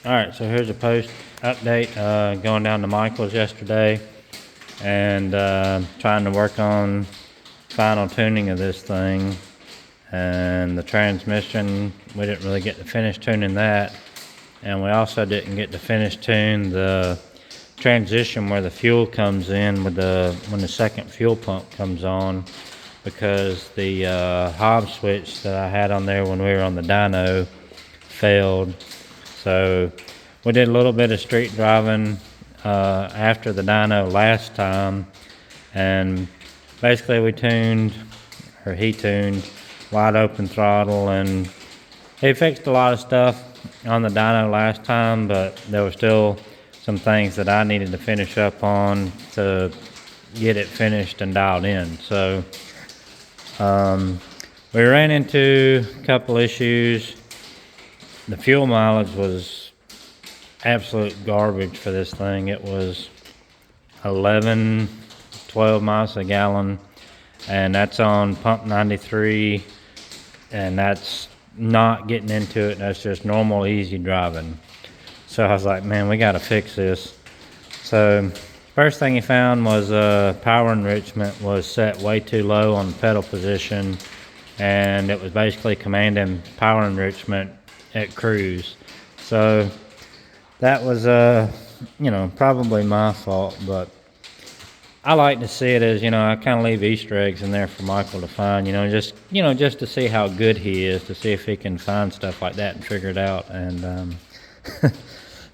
Alright, so here's a post update, going down to Michael's yesterday and trying to work on final tuning of this thing. And the transmission, we didn't really get to finish tuning that. And we also didn't get to finish tune the transition where the fuel comes in with when the second fuel pump comes on, because the hob switch that I had on there when we were on the dyno failed. So we did a little bit of street driving after the dyno last time, and basically he tuned wide open throttle, and he fixed a lot of stuff on the dyno last time, but there were still some things that I needed to finish up on to get it finished and dialed in. So we ran into a couple issues. The fuel mileage was absolute garbage for this thing. It was 12 miles a gallon, and that's on pump 93, and that's not getting into it. That's just normal, easy driving. So I was like, man, we got to fix this. So first thing he found was power enrichment was set way too low on the pedal position, and it was basically commanding power enrichment at cruise. So that was probably my fault, but I like to see it as, I kind of leave Easter eggs in there for Michael to find, just to see how good he is, to see if he can find stuff like that and figure it out. And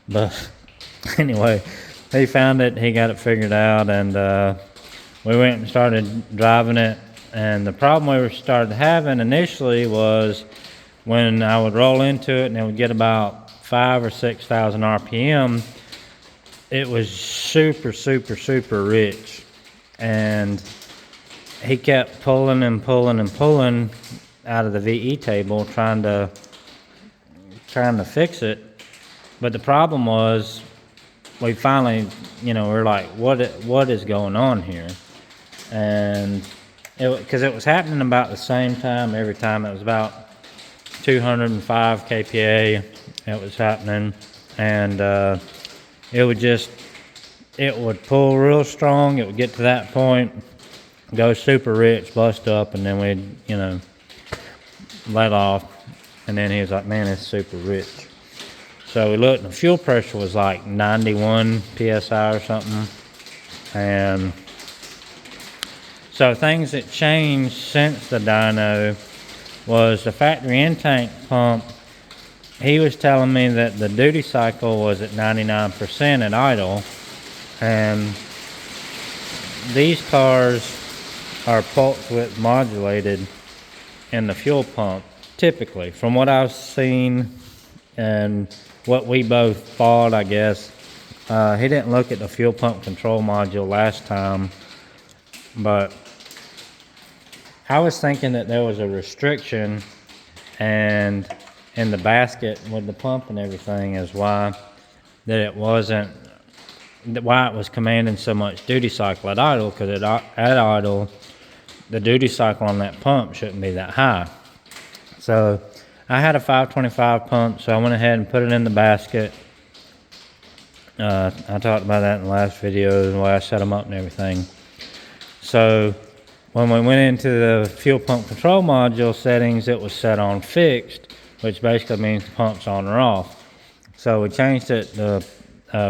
but anyway, he found it, he got it figured out, and we went and started driving it. And the problem we started having initially was when I would roll into it and it would get about 5,000 or 6,000 RPM, it was super, super, super rich. And he kept pulling and pulling and pulling out of the VE table, trying to fix it. But the problem was, we finally, we're like, what is going on here? And because it was happening about the same time every time. It was about 205 kPa it was happening, and it would pull real strong. It would get to that point, go super rich, bust up, and then we'd let off. And then he was like, man, it's super rich. So we looked, and the fuel pressure was like 91 psi or something. And so things that changed since the dyno was the factory in-tank pump. He was telling me that the duty cycle was at 99% at idle, and these cars are pulse width modulated in the fuel pump, typically, from what I've seen and what we both thought, I guess. He didn't look at the fuel pump control module last time, but I was thinking that there was a restriction, and in the basket with the pump and everything is why it was commanding so much duty cycle at idle, because at idle, the duty cycle on that pump shouldn't be that high. So I had a 525 pump, so I went ahead and put it in the basket. I talked about that in the last video, the way I set them up and everything. So when we went into the fuel pump control module settings, it was set on fixed, which basically means the pump's on or off. So we changed it to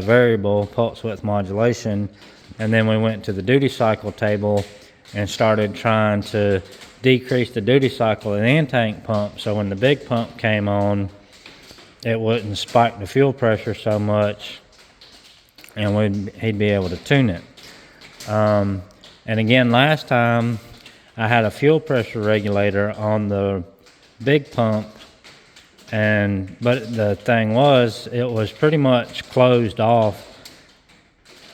variable pulse width modulation, and then we went to the duty cycle table and started trying to decrease the duty cycle of the in-tank pump, so when the big pump came on, it wouldn't spike the fuel pressure so much, and he'd be able to tune it. And again, last time I had a fuel pressure regulator on the big pump, but the thing was, it was pretty much closed off,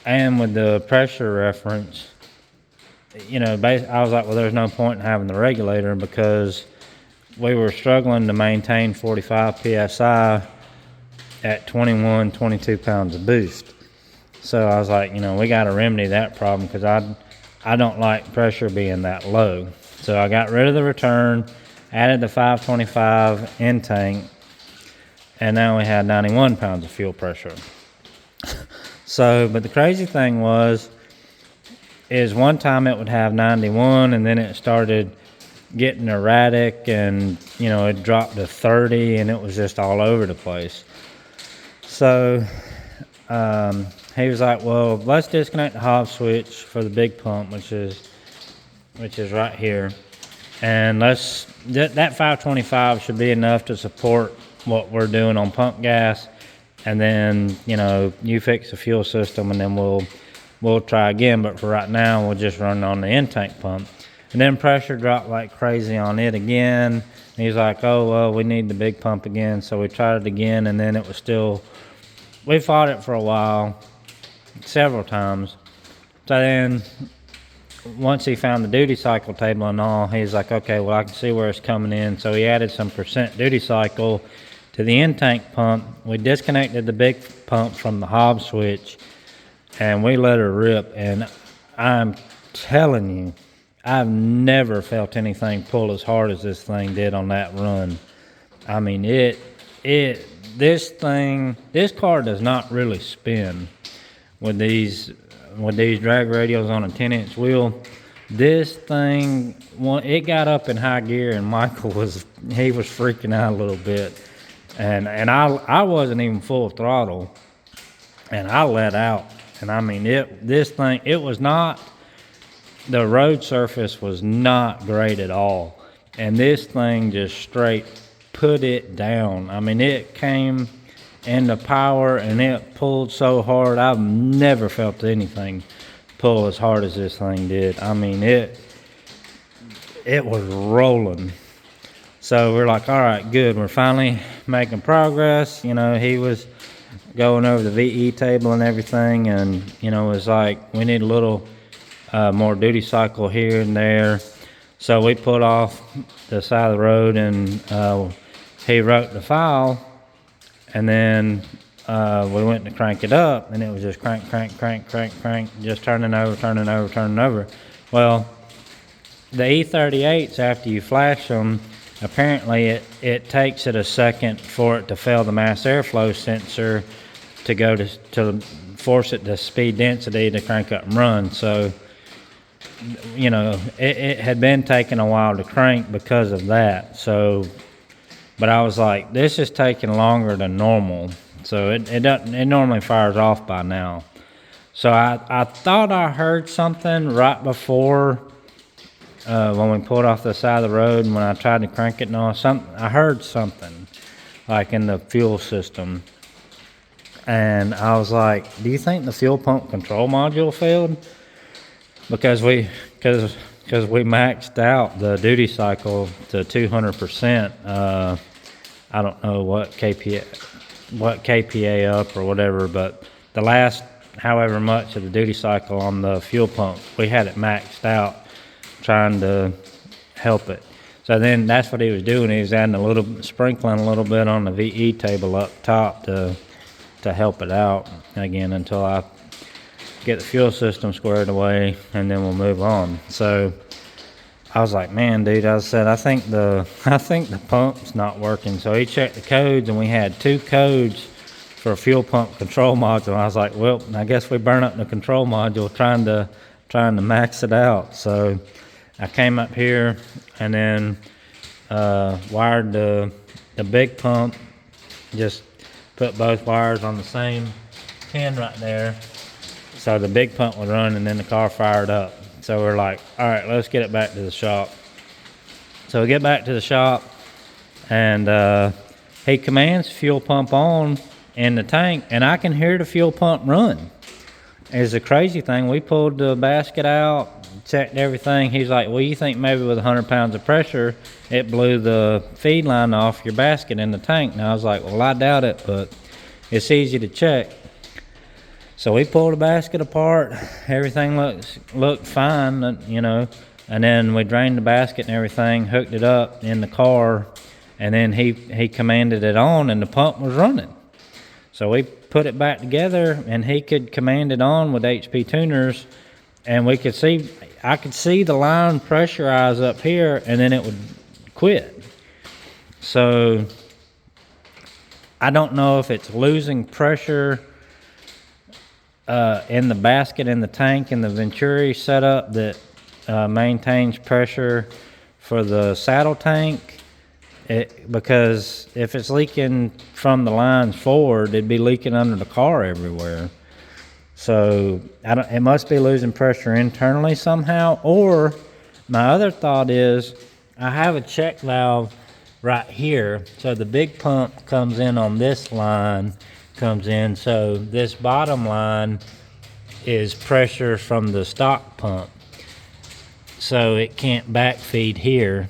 and with the pressure reference, I was like, well, there's no point in having the regulator, because we were struggling to maintain 45 psi at 21, 22 pounds of boost. So I was like, we got to remedy that problem, because I don't like pressure being that low. So I got rid of the return, added the 525 in tank, and now we had 91 pounds of fuel pressure. So, but the crazy thing is one time it would have 91, and then it started getting erratic, and it dropped to 30, and it was just all over the place. So he was like, well, let's disconnect the hob switch for the big pump, which is right here, and that 525 should be enough to support what we're doing on pump gas, and then you fix the fuel system, and then we'll try again. But for right now, we'll just run on the in-tank pump. And then pressure dropped like crazy on it again. And he's like, oh, well, we need the big pump again. So we tried it again, and then it was still, we fought it for a while, several times. So then once he found the duty cycle table and all, he's like, okay, well, I can see where it's coming in. So he added some percent duty cycle to the in-tank pump. We disconnected the big pump from the hob switch, and we let her rip. And I'm telling you, I've never felt anything pull as hard as this thing did on that run. I mean, this car does not really spin with these drag radials on a 10-inch wheel. This thing, it got up in high gear, and Michael was freaking out a little bit, and I wasn't even full throttle, and I let out. And I mean, it was not. The road surface was not great at all, and this thing just straight put it down. I mean, it came into power, and it pulled so hard. I've never felt anything pull as hard as this thing did. I mean, it was rolling. So we're like, all right, good. We're finally making progress. He was going over the VE table and everything, and it was like, we need a little more duty cycle here and there. So we put off the side of the road, and he wrote the file, and then we went to crank it up, and it was just crank, just turning over. Well, the E38s, after you flash them, apparently it takes it a second for it to fail the mass airflow sensor to go to force it to speed density to crank up and run. So it had been taking a while to crank because of that. So, but I was like, this is taking longer than normal. So it normally fires off by now. So I thought I heard something right before when we pulled off the side of the road, and when I tried to crank it and all, I heard something like in the fuel system. And I was like, do you think the fuel pump control module failed? Because we maxed out the duty cycle to 200%. I don't know what KPA up or whatever, but the last however much of the duty cycle on the fuel pump, we had it maxed out, trying to help it. So then that's what he was doing. He was adding sprinkling a little bit on the VE table up top to help it out again until I get the fuel system squared away, and then we'll move on. So I was like, man, dude, I said, I think the pump's not working. So he checked the codes, and we had 2 codes for a fuel pump control module. I was like, well, I guess we burn up the control module trying to max it out. So I came up here and then wired the big pump, just put both wires on the same pin right there, so the big pump would run, and then the car fired up. So we're like, all right, let's get it back to the shop. So we get back to the shop, and he commands fuel pump on in the tank, and I can hear the fuel pump run. It's a crazy thing. We pulled the basket out, checked everything. He's like, well, you think maybe with 100 pounds of pressure, it blew the feed line off your basket in the tank. And I was like, well, I doubt it, but it's easy to check. So we pulled the basket apart. Everything looked fine, and then we drained the basket and everything, hooked it up in the car, and then he commanded it on, and the pump was running. So we put it back together, and he could command it on with HP tuners, and I could see the line pressurize up here, and then it would quit. So I don't know if it's losing pressure in the basket in the tank in the Venturi setup that maintains pressure for the saddle tank. Because if it's leaking from the lines forward, it'd be leaking under the car everywhere. So it must be losing pressure internally somehow. Or my other thought is I have a check valve right here. So the big pump comes in on this line, comes in. So this bottom line is pressure from the stock pump. So it can't backfeed here.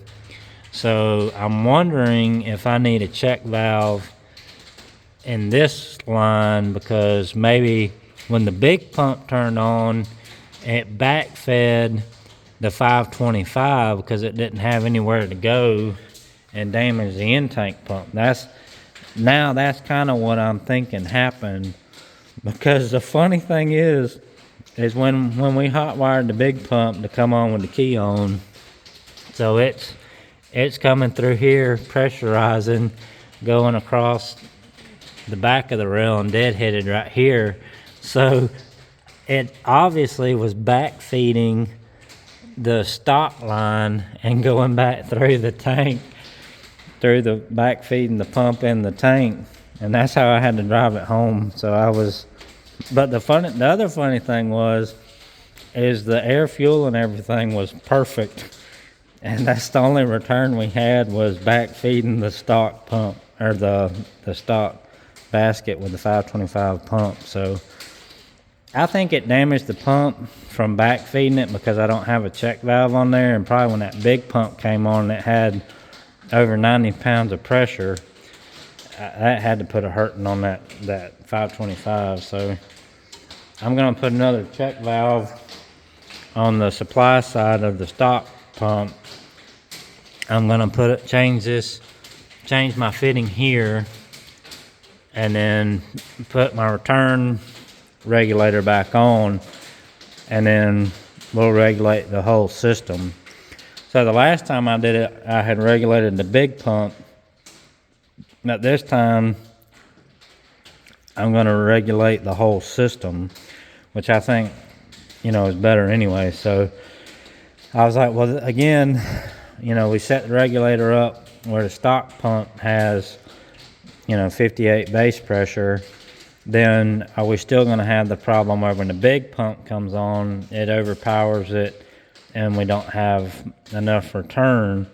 So I'm wondering if I need a check valve in this line, because maybe when the big pump turned on, it backfed the 525 because it didn't have anywhere to go and damaged the intake pump. That's kind of what I'm thinking happened, because the funny thing is when we hot wired the big pump to come on with the key on, so it's coming through here, pressurizing, going across the back of the rail and deadheaded right here. So it obviously was backfeeding the stock line and going back through the tank, through the backfeeding the pump in the tank. And that's how I had to drive it home. So but the other funny thing is the air, fuel and everything was perfect. And that's the only return we had, was backfeeding the stock pump, or the stock basket with the 525 pump. So I think it damaged the pump from backfeeding it because I don't have a check valve on there. And probably when that big pump came on, it had over 90 pounds of pressure. That had to put a hurting on that 525. So I'm going to put another check valve on the supply side of the stock pump. I'm going to change my fitting here, and then put my return regulator back on, and then we'll regulate the whole system. So the last time I did it, I had regulated the big pump. But this time, I'm going to regulate the whole system, which I think, is better anyway. So I was like, well, again, we set the regulator up where the stock pump has, 58 base pressure. Then are we still going to have the problem where when the big pump comes on, it overpowers it and we don't have enough return?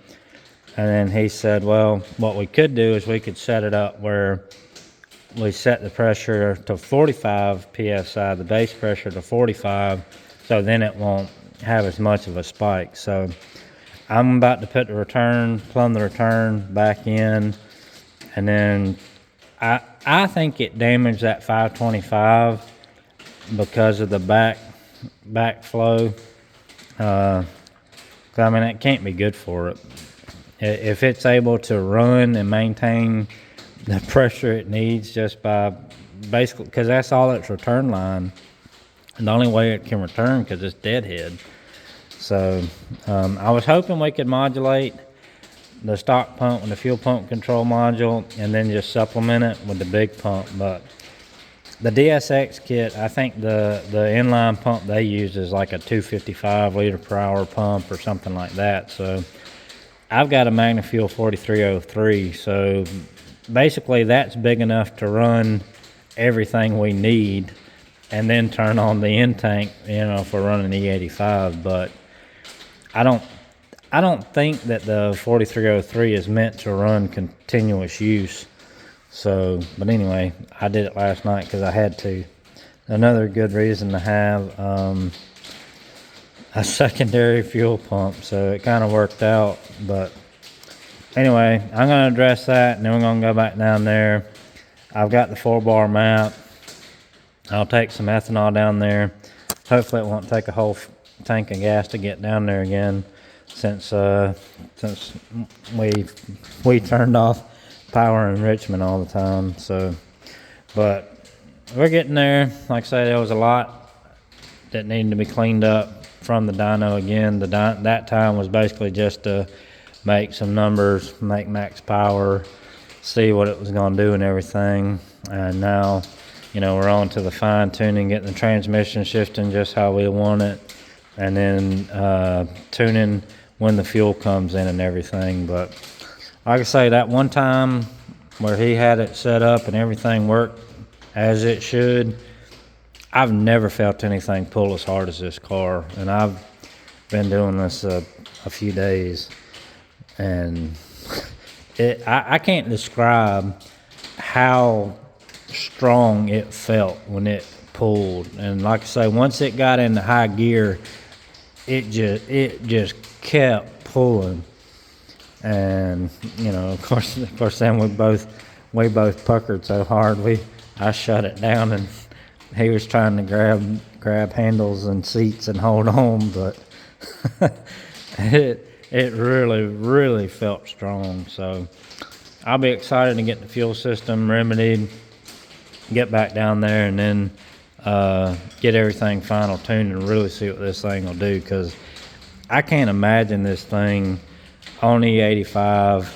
And then he said, well, what we could do is we could set it up where we set the pressure to 45 psi, the base pressure to 45, so then it won't have as much of a spike. So I'm about to put plumb the return back in, and then I think it damaged that 525 because of the backflow. It can't be good for it. If it's able to run and maintain the pressure it needs just by basically, because that's all its return line, and the only way it can return because it's deadhead. So I was hoping we could modulate the stock pump with the fuel pump control module and then just supplement it with the big pump. But the DSX kit, I think the inline pump they use is like a 255 liter per hour pump or something like that. So I've got a MagnaFuel 4303. So basically that's big enough to run everything we need and then turn on the in-tank, if we're running E85. But I don't think that the 4303 is meant to run continuous use. So, but anyway, I did it last night because I had to. Another good reason to have a secondary fuel pump, so it kind of worked out. But anyway, I'm going to address that, and then we're going to go back down there. I've got the 4-bar map. I'll take some ethanol down there. Hopefully it won't take a whole tank of gas to get down there again, since we turned off power enrichment all the time. So, but we're getting there. Like I say, there was a lot that needed to be cleaned up from the dyno again. That time was basically just to make some numbers, make max power, see what it was going to do and everything. And now, you know, we're on to the fine tuning, getting the transmission shifting just how we want it, and then tuning when the fuel comes in and everything. But like I say, that one time where he had it set up and everything worked as it should, I've never felt anything pull as hard as this car. And I've been doing this a few days, and I can't describe how strong it felt when it pulled. And like I say, once it got into high gear, it just kept pulling. And you know, of course then we both puckered so hard, I shut it down, and he was trying to grab handles and seats and hold on, but it really felt strong. So I'll be excited to get the fuel system remedied, get back down there, and then get everything final tuned and really see what this thing will do, because I can't imagine this thing on E85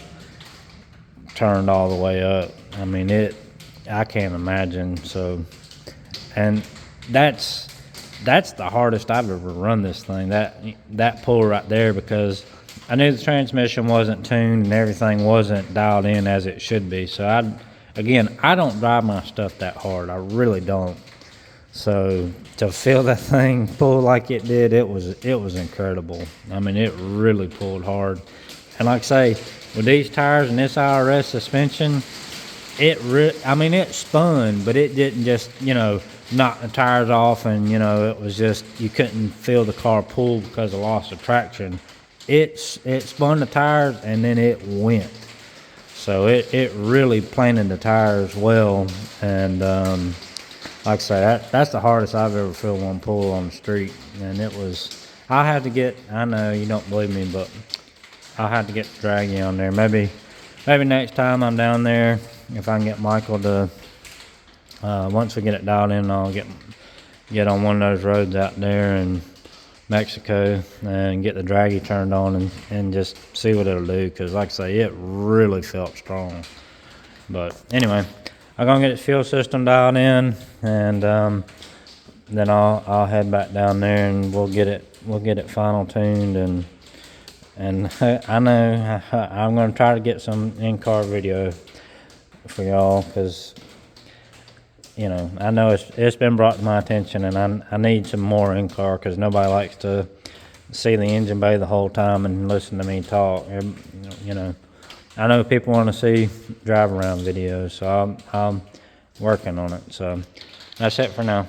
turned all the way up. I mean, I can't imagine. So, and that's the hardest I've ever run this thing, that pull right there, because I knew the transmission wasn't tuned and everything wasn't dialed in as it should be. So I don't drive my stuff that hard. I really don't. So to feel that thing pull like it did, it was incredible. I mean, it really pulled hard. And like I say, with these tires and this IRS suspension, it spun, but it didn't just, you know, knock the tires off, and you know, it was just, you couldn't feel the car pull because of loss of traction. It spun the tires and then it went. So it really planted the tires well. And like I say, that's the hardest I've ever felt one pull on the street. And it was, I know you don't believe me, but I'll have to get the draggy on there. Maybe next time I'm down there, if I can get Michael to, once we get it dialed in, I'll get on one of those roads out there in Mexico and get the draggy turned on and just see what it'll do, because like I say, it really felt strong. But anyway, I'm gonna get its fuel system dialed in, and then I'll head back down there and we'll get it final tuned. And I know I'm gonna try to get some in-car video for y'all, because you know, I know it's been brought to my attention, and I need some more in-car, because nobody likes to see the engine bay the whole time and listen to me talk. You know, I know people want to see drive around videos, so I'm working on it. So that's it for now.